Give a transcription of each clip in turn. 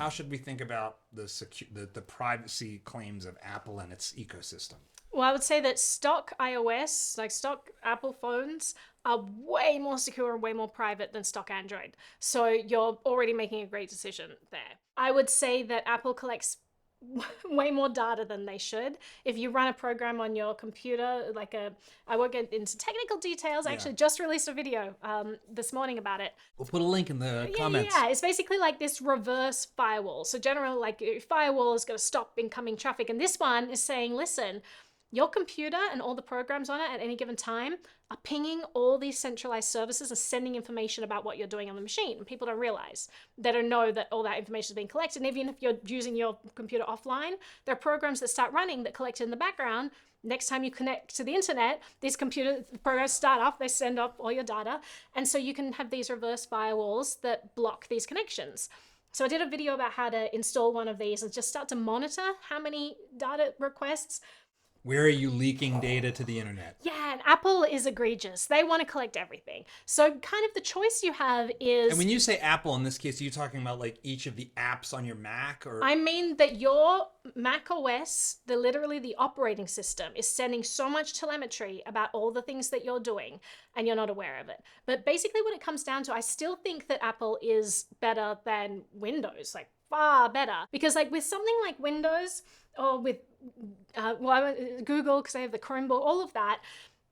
how should we think about the privacy claims of Apple and its ecosystem? Well, I would say that stock iOS, like stock Apple phones, are way more secure and way more private than stock Android. So you're already making a great decision there. I would say that Apple collects way more data than they should. If you run a program on your computer, I won't get into technical details. I actually just released a video this morning about it. We'll put a link in the comments. Yeah, it's basically like this reverse firewall. So generally, like firewall is going to stop incoming traffic. And this one is saying, listen, your computer and all the programs on it at any given time are pinging all these centralized services and sending information about what you're doing on the machine. And people don't realize. They don't know that all that information is being collected. And even if you're using your computer offline, there are programs that start running that collect it in the background. Next time you connect to the internet, these computer programs start up, they send up all your data. And so you can have these reverse firewalls that block these connections. So I did a video about how to install one of these and just start to monitor how many data requests. Where are you leaking data to the internet? Yeah, and Apple is egregious. They want to collect everything. So kind of the choice you have is... And when you say Apple, in this case, are you talking about like each of the apps on your Mac? Or I mean that your Mac OS, literally the operating system, is sending so much telemetry about all the things that you're doing, and you're not aware of it. But basically what it comes down to, I still think that Apple is better than Windows, like far better. Because like with something like Windows, or with Google, because they have the Chromebook, all of that,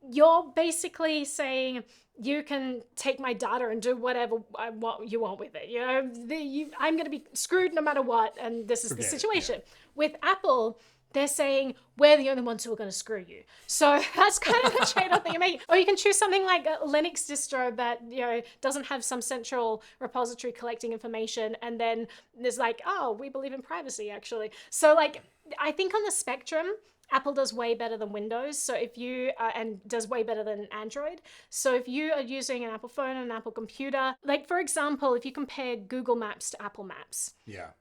you're basically saying you can take my data and do whatever what you want with it. You know, I'm going to be screwed no matter what, and this is the situation. Yeah. With Apple, they're saying we're the only ones who are going to screw you. So that's kind of the trade-off that you're making. Or you can choose something like a Linux distro that, you know, doesn't have some central repository collecting information, and then there's like, oh, we believe in privacy actually. So like, I think on the spectrum, Apple does way better than Windows. So if you, and does way better than Android. So if you are using an Apple phone and an Apple computer, like for example, if you compare Google Maps to Apple Maps,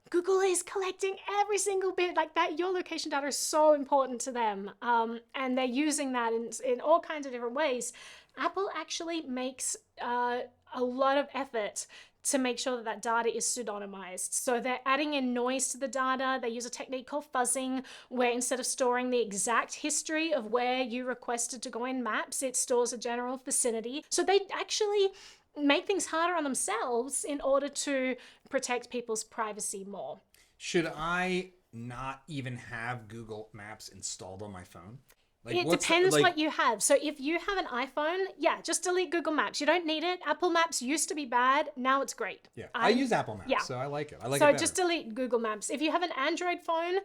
Google is collecting every single bit like that. Your location data is so important to them. And they're using that in all kinds of different ways. Apple actually makes a lot of effort to make sure that that data is pseudonymized. So they're adding in noise to the data. They use a technique called fuzzing, where instead of storing the exact history of where you requested to go in Maps, it stores a general vicinity. So they actually make things harder on themselves in order to protect people's privacy more. Should I not even have Google Maps installed on my phone? Like, it depends what you have. So if you have an iPhone, just delete Google Maps. You don't need it. Apple Maps used to be bad. Now it's great. Yeah, I use Apple Maps, so I like it. So just delete Google Maps. If you have an Android phone,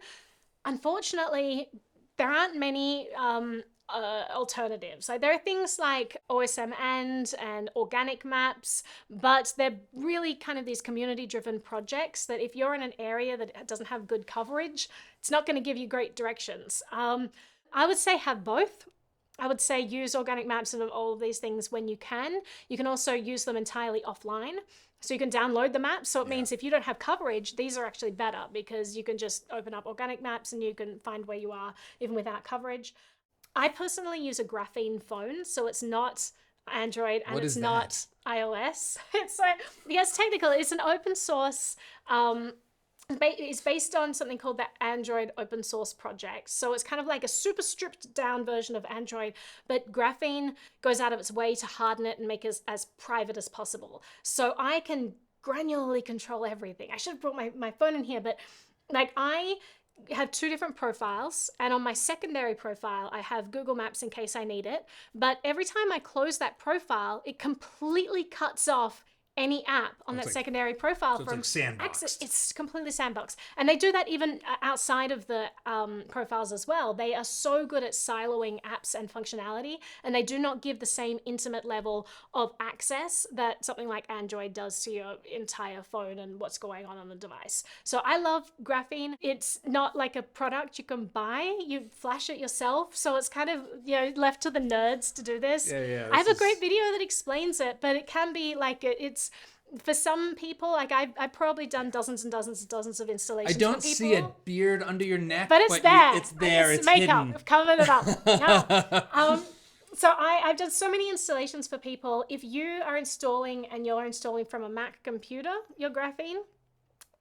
unfortunately, there aren't many alternatives. Like there are things like OSM and organic maps, but they're really kind of these community-driven projects that if you're in an area that doesn't have good coverage, it's not going to give you great directions. I would say have both. I would say use organic maps and all of these things when you can. You can also use them entirely offline. So you can download the maps. So it means if you don't have coverage, these are actually better because you can just open up organic maps and you can find where you are even without coverage. I personally use a graphene phone, so it's not Android and it's not iOS. It's technical. It's an open source. It's based on something called the Android Open Source Project. So it's kind of like a super stripped down version of Android, but graphene goes out of its way to harden it and make it as private as possible. So I can granularly control everything. I should have brought my phone in here, but like I have two different profiles, and on my secondary profile I have Google Maps in case I need it, but every time I close that profile, it completely cuts off any app on that secondary profile from access. It's completely sandbox. And they do that even outside of the profiles as well. They are so good at siloing apps and functionality, and they do not give the same intimate level of access that something like Android does to your entire phone and what's going on the device. So I love graphene. It's not like a product you can buy. You flash it yourself. So it's kind of, left to the nerds to do this. I have a great video that explains it, but it can be like it's for some people, like I've probably done dozens and dozens and dozens of installations. I don't see a beard under your neck, but it's there. It's there. It's makeup. hidden. I've covered it up. No. So I've done so many installations for people. If you are installing and you're installing from a Mac computer, your graphene,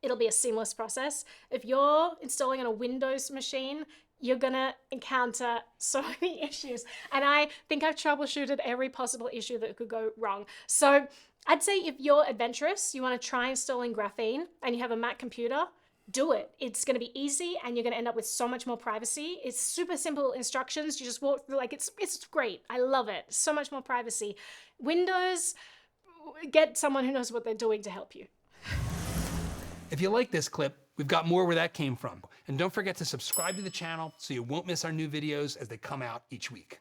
it'll be a seamless process. If you're installing on a Windows machine, you're gonna encounter so many issues. And I think I've troubleshooted every possible issue that could go wrong. So I'd say if you're adventurous, you wanna try installing graphene and you have a Mac computer, do it. It's gonna be easy and you're gonna end up with so much more privacy. It's super simple instructions. You just walk through, like, it's great. I love it. So much more privacy. Windows, get someone who knows what they're doing to help you. If you like this clip, we've got more where that came from. And don't forget to subscribe to the channel so you won't miss our new videos as they come out each week.